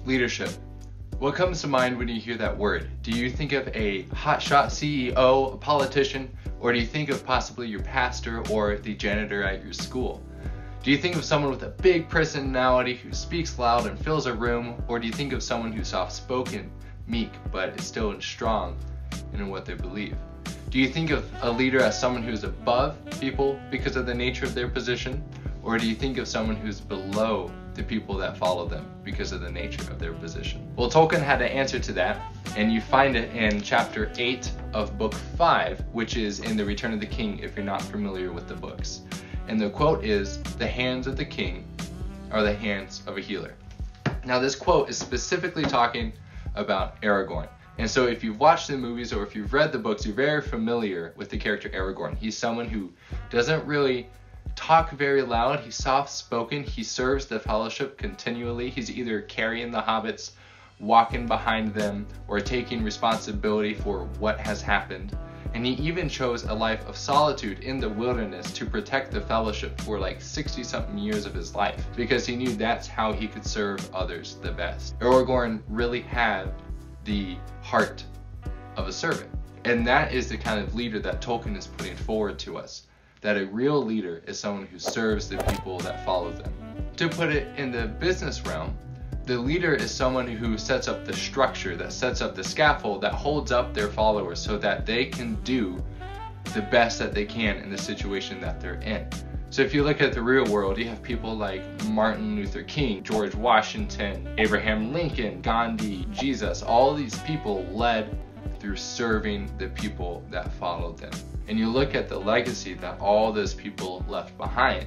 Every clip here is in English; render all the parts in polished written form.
Leadership. What comes to mind when you hear that word? Do you think of a hotshot CEO, a politician, or do you think of possibly your pastor or the janitor at your school? Do you think of someone with a big personality who speaks loud and fills a room, or do you think of someone who's soft-spoken, meek, but is still strong in what they believe? Do you think of a leader as someone who's above people because of the nature of their position, or do you think of someone who's below the people that follow them because of the nature of their position? Well, Tolkien had an answer to that, and you find it in chapter 8 of book 5, which is in The Return of the King if you're not familiar with the books. And the quote is, "The hands of the king are the hands of a healer." Now this quote is specifically talking about Aragorn. And so if you've watched the movies or if you've read the books, you're very familiar with the character Aragorn. He's someone who doesn't really talk very loud. He's soft-spoken. He serves the fellowship continually. He's either carrying the hobbits, walking behind them, or taking responsibility for what has happened. And he even chose a life of solitude in the wilderness to protect the fellowship for like 60-something years of his life, because he knew that's how he could serve others the best. Aragorn really had the heart of a servant. And that is the kind of leader that Tolkien is putting forward to us. That a real leader is someone who serves the people that follow them. To put it in the business realm, the leader is someone who sets up the structure, that sets up the scaffold, that holds up their followers so that they can do the best that they can in the situation that they're in. So if you look at the real world, you have people like Martin Luther King, George Washington, Abraham Lincoln, Gandhi, Jesus. All these people led through serving the people that followed them. And you look at the legacy that all those people left behind.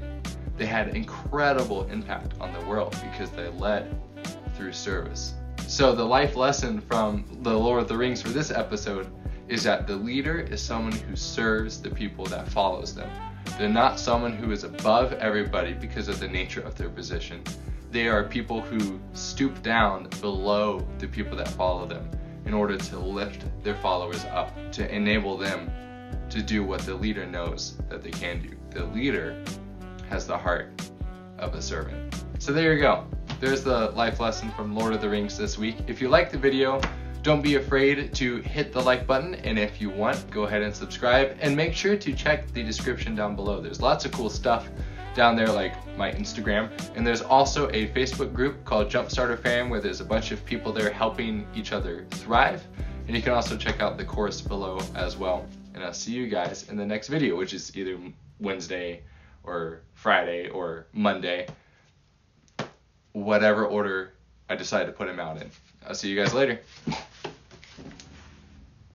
They had incredible impact on the world because they led through service. So the life lesson from the Lord of the Rings for this episode is that the leader is someone who serves the people that follows them. They're not someone who is above everybody because of the nature of their position. They are people who stoop down below the people that follow them in order to lift their followers up, to enable them to do what the leader knows that they can do. The leader has the heart of a servant. So there you go. There's the life lesson from Lord of the Rings this week. If you liked the video, don't be afraid to hit the like button, and if you want, go ahead and subscribe, and make sure to check the description down below. There's lots of cool stuff down there, like my Instagram, and there's also a Facebook group called Jumpstarter Fam where there's a bunch of people there helping each other thrive, and you can also check out the course below as well. And I'll see you guys in the next video, which is either Wednesday or Friday or Monday, whatever order I decide to put them out in. I'll see you guys later.